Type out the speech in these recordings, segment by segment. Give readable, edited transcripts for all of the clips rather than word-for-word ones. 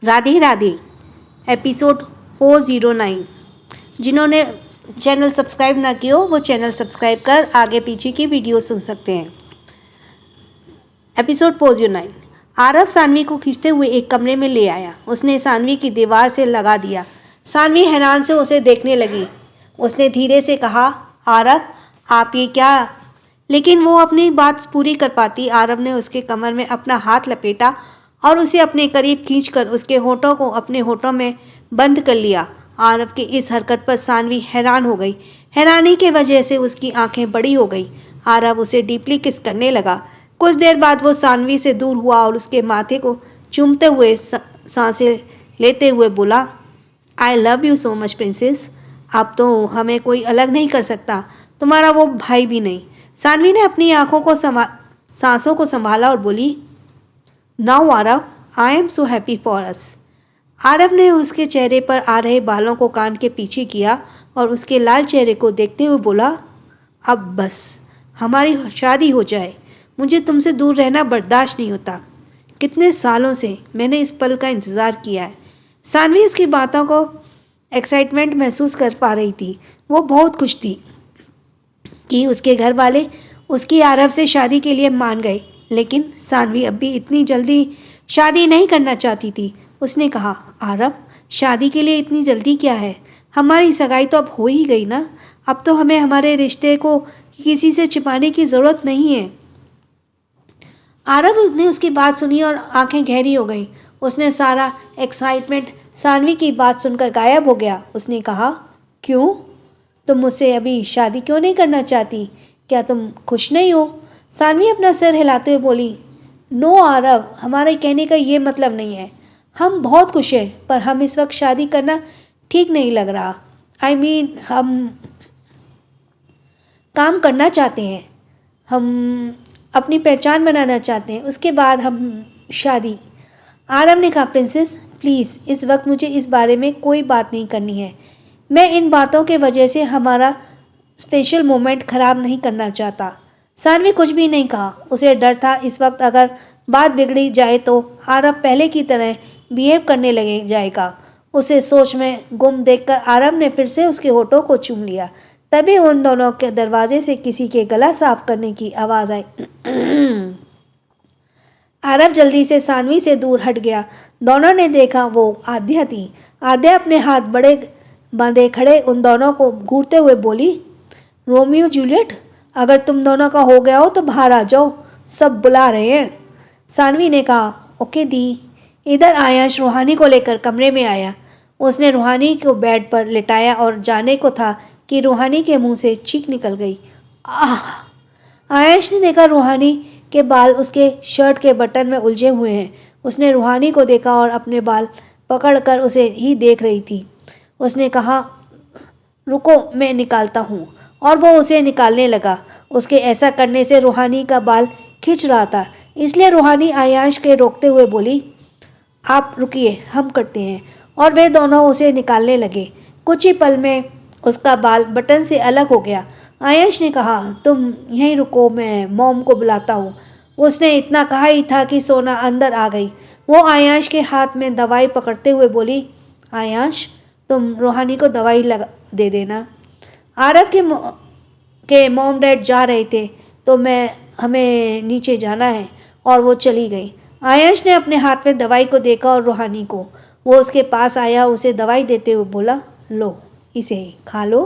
Radhe Radhe. Episode 409। जिन्होंने channel subscribe ना किया हो वो चैनल सब्सक्राइब कर आगे पीछे की वीडियो सुन सकते हैं। एपिसोड 409। आरव सानवी को खींचते हुए एक कमरे में ले आया। उसने सानवी की दीवार से लगा दिया। सानवी हैरान से उसे देखने लगी। उसने धीरे से कहा, आरव आप ये क्या? लेकिन वो अपनी बात पूरी कर पाती आरव ने उसके कमर में अपना हाथ लपेटा और उसे अपने करीब खींचकर उसके होठों को अपने होठों में बंद कर लिया। आरव की इस हरकत पर सानवी हैरान हो गई। हैरानी की वजह से उसकी आंखें बड़ी हो गई। आरव उसे डीपली किस करने लगा। कुछ देर बाद वो सानवी से दूर हुआ और उसके माथे को चूमते हुए सांसें लेते हुए बोला, I love you so much princess. अब तो हमें कोई अलग नहीं कर सकता, तुम्हारा वो भाई भी नहीं। सानवी ने अपनी आंखों को सांसों को संभाला और बोली, now Aarav I am so happy for us. Aarav ने उसके चेहरे पर आ रहे बालों को कान के पीछे किया और उसके लाल चेहरे को देखते हुए बोला, अब बस हमारी शादी हो जाए। मुझे तुमसे दूर रहना बर्दाश्त नहीं होता। कितने सालों से मैंने इस पल का इंतज़ार किया है। सानवी उसकी बातों को एक्साइटमेंट महसूस कर पा रही थी। वो बहुत खुश थी कि उसके घर वाले उसकी आरव से शादी के लिए मान गए। लेकिन सानवी अब भी इतनी जल्दी शादी नहीं करना चाहती थी। उसने कहा, आरव शादी के लिए इतनी जल्दी क्या है? हमारी सगाई तो अब हो ही गई ना। अब तो हमें हमारे रिश्ते को किसी से छिपाने की ज़रूरत नहीं है। आरव ने उसकी बात सुनी और आंखें गहरी हो गई। उसने सारा एक्साइटमेंट सानवी की बात सुनकर गायब हो गया। उसने कहा, क्यों? तुम मुझसे अभी शादी क्यों नहीं करना चाहती? क्या तुम खुश नहीं हो? सानवी अपना सिर हिलाते हुए बोली, नो आरव, हमारे कहने का ये मतलब नहीं है। हम बहुत खुश हैं, पर हम इस वक्त शादी करना ठीक नहीं लग रहा। आई मीन हम काम करना चाहते हैं। हम अपनी पहचान बनाना चाहते हैं, उसके बाद हम शादी। आरव ने कहा, प्रिंसेस प्लीज़ इस वक्त मुझे इस बारे में कोई बात नहीं करनी है। मैं इन बातों के वजह से हमारा स्पेशल मोमेंट ख़राब नहीं करना चाहता। सानवी कुछ भी नहीं कहा। उसे डर था इस वक्त अगर बात बिगड़ी जाए तो आरव पहले की तरह बिहेव करने लगे जाएगा। उसे सोच में गुम देखकर आरव ने फिर से उसके होठों को चूम लिया। तभी उन दोनों के दरवाजे से किसी के गला साफ करने की आवाज़ आई। आरव जल्दी से सानवी से दूर हट गया। दोनों ने देखा वो आद्या थी। आद्या अपने हाथ बड़े बांधे खड़े उन दोनों को घूरते हुए बोली, रोमियो जूलियट, अगर तुम दोनों का हो गया हो तो बाहर आ जाओ, सब बुला रहे हैं। सानवी ने कहा, ओके दी। इधर आयाश रूहानी को लेकर कमरे में आया। उसने रूहानी को बेड पर लिटाया और जाने को था कि रूहानी के मुंह से चीख निकल गई। आह! आयाश ने देखा रूहानी के बाल उसके शर्ट के बटन में उलझे हुए हैं। उसने रूहानी को देखा और अपने बाल पकड़कर उसे ही देख रही थी। उसने कहा, रुको मैं निकालता हूँ, और वो उसे निकालने लगा। उसके ऐसा करने से रूहानी का बाल खिंच रहा था, इसलिए रूहानी आयाश के रोकते हुए बोली, आप रुकिए, हम करते हैं। और वे दोनों उसे निकालने लगे। कुछ ही पल में उसका बाल बटन से अलग हो गया। आयश ने कहा, तुम यहीं रुको, मैं मॉम को बुलाता हूँ। उसने इतना कहा ही था कि सोना अंदर आ गई। वो आयश के हाथ में दवाई पकड़ते हुए बोली, आयश तुम रूहानी को दवाई लगा दे देना। आरव के मॉम डैड जा रहे थे तो हमें नीचे जाना है, और वो चली गई। आयश ने अपने हाथ में दवाई को देखा और रूहानी को। वो उसके पास आया, उसे दवाई देते हुए बोला, लो इसे खा लो।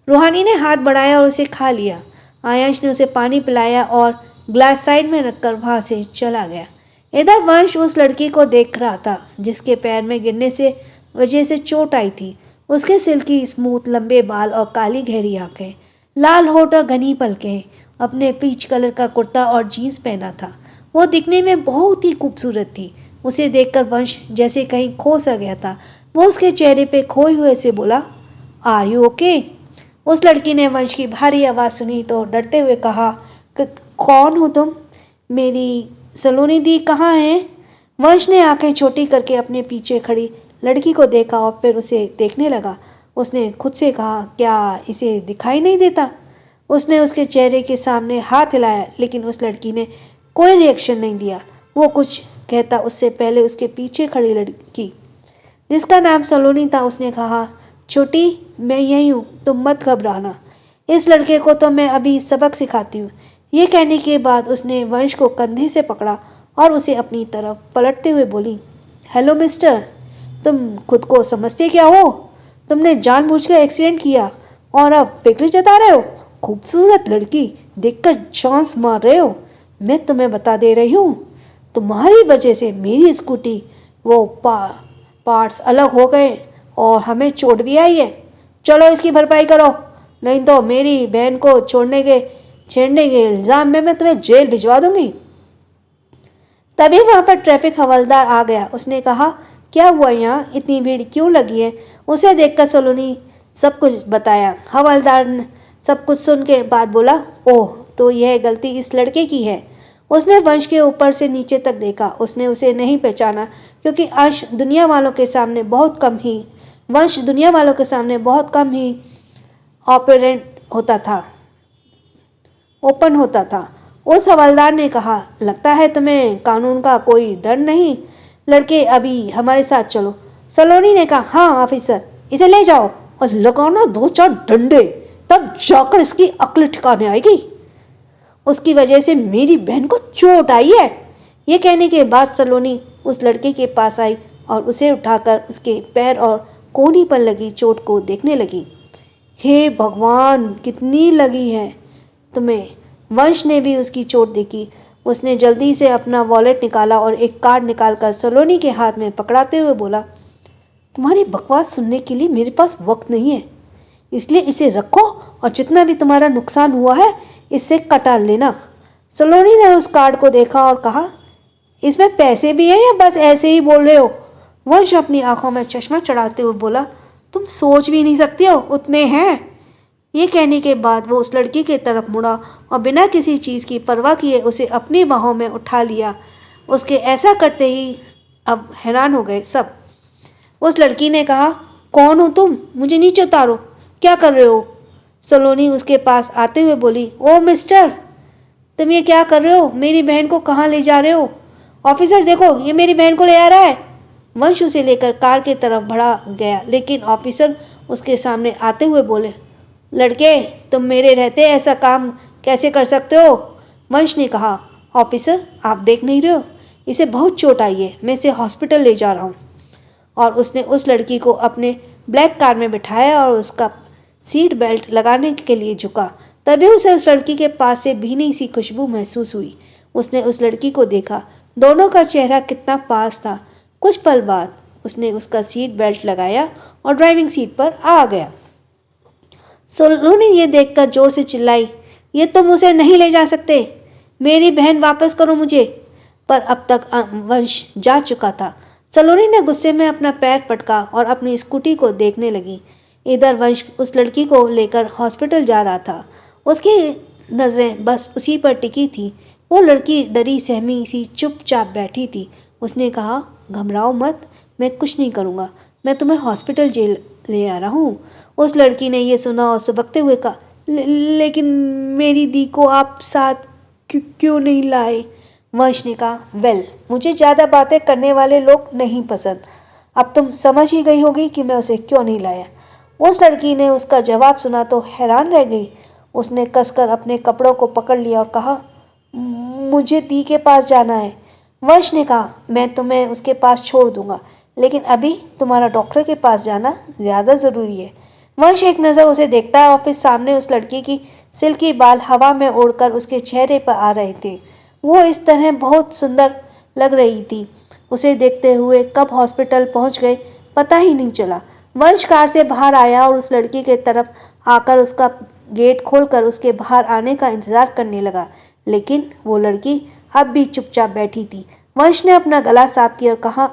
रूहानी ने हाथ बढ़ाया और उसे खा लिया। आयश ने उसे पानी पिलाया और ग्लास साइड में रखकर वहाँ से चला गया। इधर वंश उस लड़की को देख रहा था जिसके पैर में गिरने से वजह से चोट आई थी। उसके सिल्की स्मूथ लंबे बाल और काली गहरी आंखें, लाल होठ और घनी पलकें। अपने पीच कलर का कुर्ता और जीन्स पहना था। वो दिखने में बहुत ही खूबसूरत थी। उसे देखकर वंश जैसे कहीं खो सा गया था। वो उसके चेहरे पे खोए हुए से बोला, आर यू ओके? उस लड़की ने वंश की भारी आवाज़ सुनी तो डरते हुए कहा, कौन हो तुम? मेरी सलोनी दी कहाँ है? वंश ने आंखें छोटी करके अपने पीछे खड़ी लड़की को देखा और फिर उसे देखने लगा। उसने खुद से कहा, क्या इसे दिखाई नहीं देता? उसने उसके चेहरे के सामने हाथ हिलाया, लेकिन उस लड़की ने कोई रिएक्शन नहीं दिया। वो कुछ कहता उससे पहले उसके पीछे खड़ी लड़की जिसका नाम सलोनी था उसने कहा, छोटी मैं यही हूँ, तुम मत घबराना। इस लड़के को तो मैं अभी सबक सिखाती हूँ। ये कहने के बाद उसने वंश को कंधे से पकड़ा और उसे अपनी तरफ पलटते हुए बोली, हेलो मिस्टर, तुम खुद को समझते क्या हो? तुमने जानबूझकर एक्सीडेंट किया और अब फिक्र जता रहे हो? खूबसूरत लड़की देखकर चांस मार रहे हो? मैं तुम्हें बता दे रही हूँ, तुम्हारी वजह से मेरी स्कूटी वो पार्ट्स अलग हो गए और हमें चोट भी आई है। चलो इसकी भरपाई करो, नहीं तो मेरी बहन को छेड़ने के इल्ज़ाम में मैं तुम्हें जेल भिजवा दूंगी। तभी वहाँ पर ट्रैफिक हवलदार आ गया। उसने कहा, क्या हुआ, यहाँ इतनी भीड़ क्यों लगी है? उसे देखकर सलोनी सब कुछ बताया। हवलदार ने सब कुछ सुन के बाद बोला, ओह, तो यह गलती इस लड़के की है। उसने वंश के ऊपर से नीचे तक देखा। उसने उसे नहीं पहचाना क्योंकि वंश दुनिया वालों के सामने बहुत कम ही ओपन होता था। उस हवलदार ने कहा, लगता है तुम्हें कानून का कोई डर नहीं। लड़के अभी हमारे साथ चलो। सलोनी ने कहा, हाँ ऑफिसर, इसे ले जाओ और लगाना 2-4 डंडे, तब जाकर इसकी अक्ल ठिकाने आएगी। उसकी वजह से मेरी बहन को चोट आई है। ये कहने के बाद सलोनी उस लड़के के पास आई और उसे उठाकर उसके पैर और कोहनी पर लगी चोट को देखने लगी। हे भगवान, कितनी लगी है तुम्हें? वंश ने भी उसकी चोट देखी। उसने जल्दी से अपना वॉलेट निकाला और एक कार्ड निकालकर सलोनी के हाथ में पकड़ाते हुए बोला, तुम्हारी बकवास सुनने के लिए मेरे पास वक्त नहीं है, इसलिए इसे रखो और जितना भी तुम्हारा नुकसान हुआ है इससे कटा लेना। सलोनी ने उस कार्ड को देखा और कहा, इसमें पैसे भी हैं या बस ऐसे ही बोल रहे हो? वंश अपनी आंखों में चश्मा चढ़ाते हुए बोला, तुम सोच भी नहीं सकते हो, उतने हैं। ये कहने के बाद वो उस लड़की की तरफ मुड़ा और बिना किसी चीज़ की परवाह किए उसे अपनी बाहों में उठा लिया। उसके ऐसा करते ही अब हैरान हो गए सब। उस लड़की ने कहा, कौन हो तुम? मुझे नीचे उतारो, क्या कर रहे हो? सलोनी उसके पास आते हुए बोली, ओ मिस्टर, तुम ये क्या कर रहे हो? मेरी बहन को कहाँ ले जा रहे हो? ऑफिसर देखो, ये मेरी बहन को ले आ रहा है। वंश उसे लेकर कार की तरफ बढ़ा गया, लेकिन ऑफिसर उसके सामने आते हुए बोले, लड़के, तुम मेरे रहते ऐसा काम कैसे कर सकते हो? वंश ने कहा, ऑफिसर आप देख नहीं रहे हो, इसे बहुत चोट आई है, मैं इसे हॉस्पिटल ले जा रहा हूँ। और उसने उस लड़की को अपने ब्लैक कार में बिठाया और उसका सीट बेल्ट लगाने के लिए झुका। तभी उसे उस लड़की के पास से भीनी सी खुशबू महसूस हुई। उसने उस लड़की को देखा, दोनों का चेहरा कितना पास था। कुछ पल बाद उसने उसका सीट बेल्ट लगाया और ड्राइविंग सीट पर आ गया। सलोनी ये देखकर जोर से चिल्लाई, ये तुम उसे नहीं ले जा सकते, मेरी बहन वापस करो मुझे। पर अब तक वंश जा चुका था। सलोनी ने गुस्से में अपना पैर पटका और अपनी स्कूटी को देखने लगी। इधर वंश उस लड़की को लेकर हॉस्पिटल जा रहा था। उसकी नज़रें बस उसी पर टिकी थी। वो लड़की डरी सहमी सी चुपचाप बैठी थी। उसने कहा, घबराओ मत, मैं कुछ नहीं करूँगा, मैं तुम्हें हॉस्पिटल जेल ले आ रहा हूँ। उस लड़की ने यह सुना और सुबकते हुए कहा, लेकिन मेरी दी को आप साथ क्यों नहीं लाए? वंश ने कहा, वेल, मुझे ज़्यादा बातें करने वाले लोग नहीं पसंद। अब तुम समझ ही गई होगी कि मैं उसे क्यों नहीं लाया। उस लड़की ने उसका जवाब सुना तो हैरान रह गई। उसने कसकर अपने कपड़ों को पकड़ लिया और कहा, मुझे दी के पास जाना है। वंश ने कहा, मैं तुम्हें उसके पास छोड़ दूंगा, लेकिन अभी तुम्हारा डॉक्टर के पास जाना ज़्यादा ज़रूरी है। वंश एक नज़र उसे देखता है और फिर सामने उस लड़की की सिल्की बाल हवा में उड़कर उसके चेहरे पर आ रहे थे। वो इस तरह बहुत सुंदर लग रही थी। उसे देखते हुए कब हॉस्पिटल पहुंच गए पता ही नहीं चला। वंश कार से बाहर आया और उस लड़की के तरफ आकर उसका गेट खोलकर उसके बाहर आने का इंतज़ार करने लगा, लेकिन वो लड़की अब भी चुपचाप बैठी थी। वंश ने अपना गला साफ किया और कहा,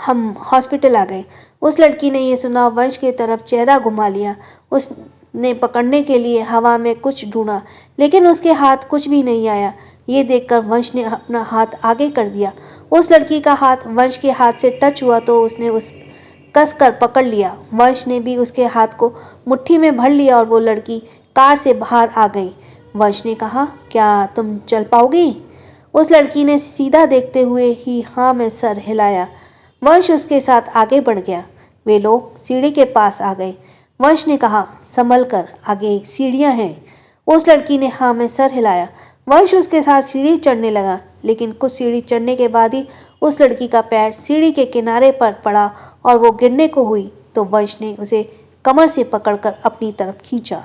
हम हॉस्पिटल आ गए। उस लड़की ने यह सुना, वंश की तरफ चेहरा घुमा लिया। उसने पकड़ने के लिए हवा में कुछ ढूंढा, लेकिन उसके हाथ कुछ भी नहीं आया। ये देखकर वंश ने अपना हाथ आगे कर दिया। उस लड़की का हाथ वंश के हाथ से टच हुआ तो उसने उस कस कर पकड़ लिया। वंश ने भी उसके हाथ को मुट्ठी में भर लिया और वो लड़की कार से बाहर आ गई। वंश ने कहा, क्या तुम चल पाओगी? उस लड़की ने सीधा देखते हुए ही हाँ में सर हिलाया। वंश उसके साथ आगे बढ़ गया। वे लोग सीढ़ी के पास आ गए। वंश ने कहा, संभल कर, आगे सीढ़ियाँ हैं। उस लड़की ने हाँ में सर हिलाया। वंश उसके साथ सीढ़ी चढ़ने लगा, लेकिन कुछ सीढ़ी चढ़ने के बाद ही उस लड़की का पैर सीढ़ी के किनारे पर पड़ा और वो गिरने को हुई तो वंश ने उसे कमर से पकड़कर अपनी तरफ खींचा।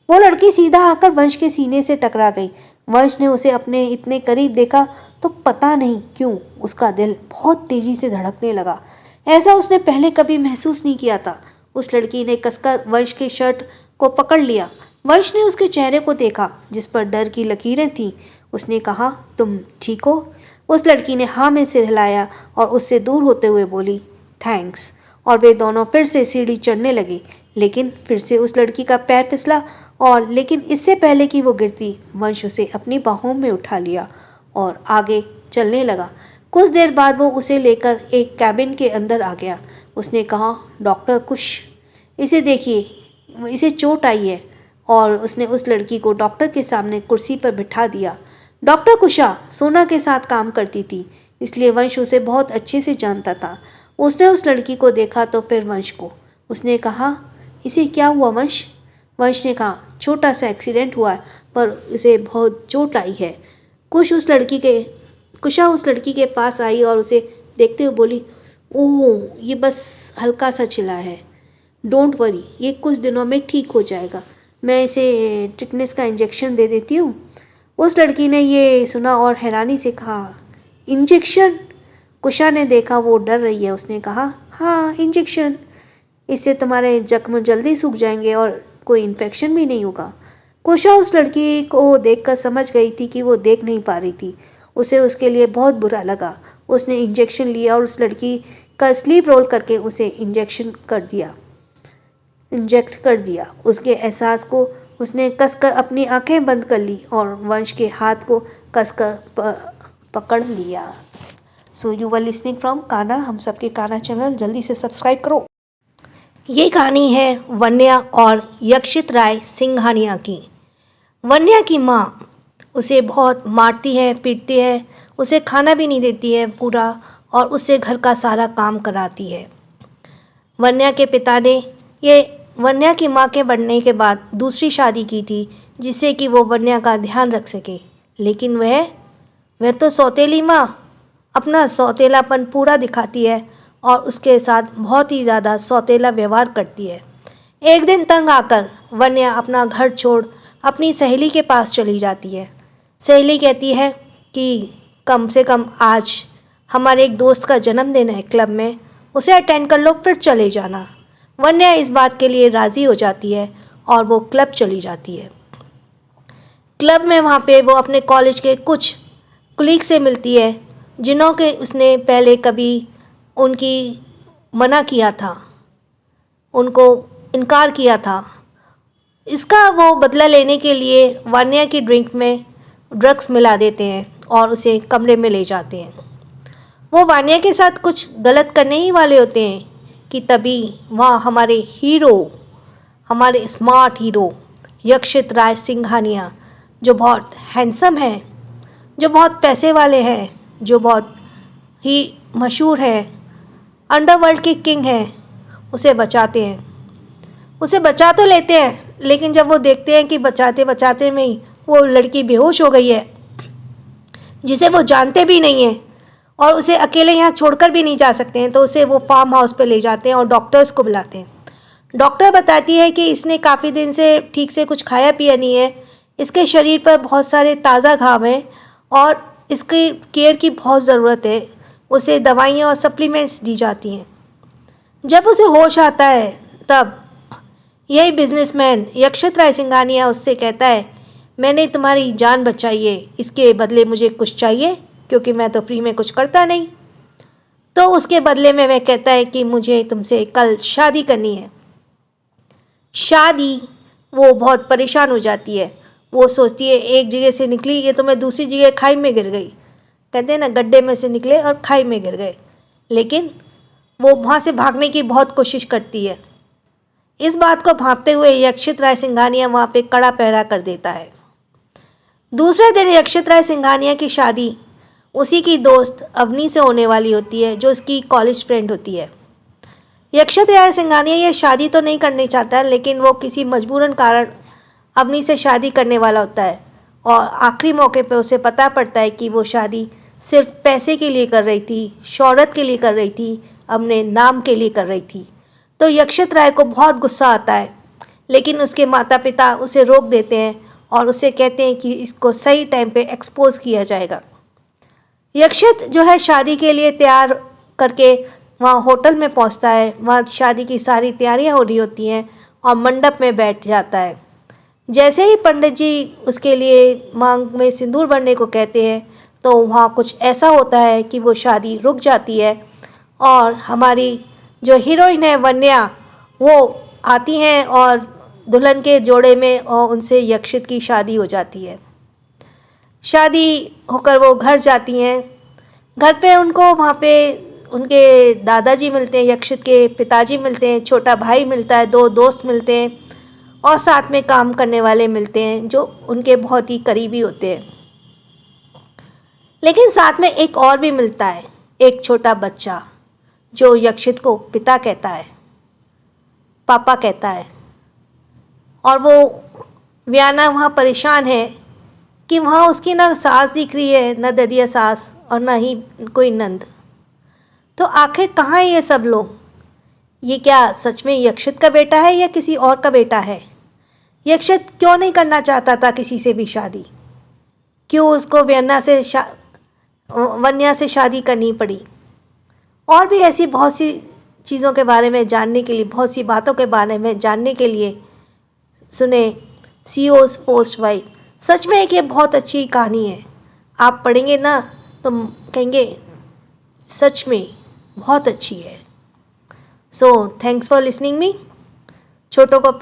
वो लड़की सीधा आकर वंश के सीने से टकरा गई। वंश ने उसे अपने इतने करीब देखा तो पता नहीं क्यों उसका दिल बहुत तेजी से धड़कने लगा। ऐसा उसने पहले कभी महसूस नहीं किया था। उस लड़की ने कसकर वंश के शर्ट को पकड़ लिया। वंश ने उसके चेहरे को देखा जिस पर डर की लकीरें थीं। उसने कहा, तुम ठीक हो? उस लड़की ने हाँ में सिर हिलाया और उससे दूर होते हुए बोली, थैंक्स। और वे दोनों फिर से सीढ़ी चढ़ने लगे। लेकिन फिर से उस लड़की का पैर फिसला और लेकिन इससे पहले कि वो गिरती, वंश उसे अपनी बाहों में उठा लिया और आगे चलने लगा। कुछ देर बाद वो उसे लेकर एक कैबिन के अंदर आ गया। उसने कहा, डॉक्टर कुश, इसे देखिए, इसे चोट आई है। और उसने उस लड़की को डॉक्टर के सामने कुर्सी पर बिठा दिया। डॉक्टर कुशा सोना के साथ काम करती थी, इसलिए वंश उसे बहुत अच्छे से जानता था। उसने उस लड़की को देखा तो फिर वंश को। उसने कहा, इसे क्या हुआ वंश? वंश ने कहा, छोटा सा एक्सीडेंट हुआ है पर उसे बहुत चोट आई है। कुशा उस लड़की के पास आई और उसे देखते हुए बोली, ओह, ये बस हल्का सा छिला है, डोंट वरी, ये कुछ दिनों में ठीक हो जाएगा। मैं इसे टिटनेस का इंजेक्शन दे देती हूँ। उस लड़की ने ये सुना और हैरानी से कहा, इंजेक्शन? कुशा ने देखा वो डर रही है। उसने कहा, हाँ, इंजेक्शन। इससे तुम्हारे जख्म जल्दी सूख जाएंगे और कोई इन्फेक्शन भी नहीं होगा। कुशा उस लड़की को देखकर समझ गई थी कि वो देख नहीं पा रही थी। उसे उसके लिए बहुत बुरा लगा। उसने इंजेक्शन लिया और उस लड़की का स्लीप रोल करके उसे इंजेक्ट कर दिया। उसके एहसास को उसने कसकर अपनी आंखें बंद कर ली और वंश के हाथ को कसकर पकड़ लिया। So you were listening from Kanha. हम सबके कान्हा चैनल, जल्दी से सब्सक्राइब करो। ये कहानी है वन्या और यक्षित राय सिंघानिया की। वन्या की माँ उसे बहुत मारती है, पीटती है, उसे खाना भी नहीं देती है पूरा और उससे घर का सारा काम कराती है। वन्या के पिता ने ये वन्या की माँ के बनने के बाद दूसरी शादी की थी जिससे कि वो वन्या का ध्यान रख सके। लेकिन वह तो सौतेली माँ अपना सौतेलापन पूरा दिखाती है और उसके साथ बहुत ही ज़्यादा सौतेला व्यवहार करती है। एक दिन तंग आकर वन्या अपना घर छोड़ अपनी सहेली के पास चली जाती है। सहेली कहती है कि कम से कम आज हमारे एक दोस्त का जन्मदिन है क्लब में, उसे अटेंड कर लो, फिर चले जाना। वन्या इस बात के लिए राज़ी हो जाती है और वो क्लब चली जाती है। क्लब में वहाँ पे वो अपने कॉलेज के कुछ कुलीग से मिलती है जिन्हों के उसने पहले कभी उनकी मना किया था, उनको इनकार किया था। इसका वो बदला लेने के लिए वन्या की ड्रिंक में ड्रग्स मिला देते हैं और उसे कमरे में ले जाते हैं। वो वान्या के साथ कुछ गलत करने ही वाले होते हैं कि तभी वहाँ हमारे स्मार्ट हीरो यक्षित राय सिंघानिया, जो बहुत हैंडसम है, जो बहुत पैसे वाले हैं, जो बहुत ही मशहूर है, अंडरवर्ल्ड के किंग हैं, उसे बचाते हैं। उसे बचा तो लेते हैं, लेकिन जब वो देखते हैं कि बचाते बचाते में ही वो लड़की बेहोश हो गई है, जिसे वो जानते भी नहीं हैं और उसे अकेले यहाँ छोड़कर भी नहीं जा सकते हैं, तो उसे वो फार्म हाउस पे ले जाते हैं और डॉक्टर्स को बुलाते हैं। डॉक्टर बताती है कि इसने काफ़ी दिन से ठीक से कुछ खाया पिया नहीं है, इसके शरीर पर बहुत सारे ताज़ा घाव हैं और इसकी केयर की बहुत ज़रूरत है। उसे दवाइयाँ और सप्लीमेंट्स दी जाती हैं। जब उसे होश आता है तब यही बिजनेसमैन यक्षित राय सिंघानिया उससे कहता है, मैंने तुम्हारी जान बचाई है, इसके बदले मुझे कुछ चाहिए क्योंकि मैं तो फ्री में कुछ करता नहीं। तो उसके बदले में वह कहता है कि मुझे तुमसे कल शादी करनी है। शादी, वो बहुत परेशान हो जाती है। वो सोचती है एक जगह से निकली, ये तो मैं दूसरी जगह खाई में गिर गई। कहते हैं ना, गड्ढे में से निकले और खाई में गिर गए। लेकिन वो वहाँ से भागने की बहुत कोशिश करती है। इस बात को भांपते हुए यक्षित राय सिंघानिया वहाँ पे कड़ा पहरा कर देता है। दूसरे दिन यक्षित राय सिंघानिया की शादी उसी की दोस्त अवनी से होने वाली होती है, जो उसकी कॉलेज फ्रेंड होती है। यक्षत यार सिंघानिया ये शादी तो नहीं करनी चाहता है, लेकिन वो किसी मजबूरन कारण अवनी से शादी करने वाला होता है और आखिरी मौके पे उसे पता पड़ता है कि वो शादी सिर्फ पैसे के लिए कर रही थी, शोहरत के लिए कर रही थी, अपने नाम के लिए कर रही थी। तो यक्षत राय को बहुत गुस्सा आता है, लेकिन उसके माता पिता उसे रोक देते हैं और उसे कहते हैं कि इसको सही टाइम पे एक्सपोज किया जाएगा। यक्षत जो है शादी के लिए तैयार करके वहाँ होटल में पहुँचता है। वहाँ शादी की सारी तैयारियाँ हो रही होती हैं और मंडप में बैठ जाता है। जैसे ही पंडित जी उसके लिए मांग में सिंदूर भरने को कहते हैं, तो वहाँ कुछ ऐसा होता है कि वो शादी रुक जाती है और हमारी जो हीरोइन है वन्या, वो आती हैं और दुल्हन के जोड़े में और उनसे यक्षित की शादी हो जाती है। शादी होकर वो घर जाती हैं। घर पे उनको वहाँ पे उनके दादाजी मिलते हैं, यक्षित के पिताजी मिलते हैं, छोटा भाई मिलता है, 2 दोस्त मिलते हैं और साथ में काम करने वाले मिलते हैं जो उनके बहुत ही करीबी होते हैं। लेकिन साथ में एक और भी मिलता है, एक छोटा बच्चा जो यक्षित को पिता कहता है, पापा कहता है। और वो व्याना वहाँ परेशान है कि वहाँ उसकी ना सास दिख रही है, न ददिया सास और ना ही कोई नंद। तो आखिर कहाँ है ये सब लोग? ये क्या सच में यक्षित का बेटा है या किसी और का बेटा है? यक्षित क्यों नहीं करना चाहता था किसी से भी शादी? क्यों उसको वन्या से शादी करनी पड़ी? और भी ऐसी बहुत सी चीज़ों के बारे में जानने के लिए, बहुत सी बातों के बारे में जानने के लिए सुने सीओ's फर्स्ट वाइफ। सच में एक ये बहुत अच्छी कहानी है। आप पढ़ेंगे ना तो कहेंगे सच में बहुत अच्छी है। So thanks for listening me. छोटों को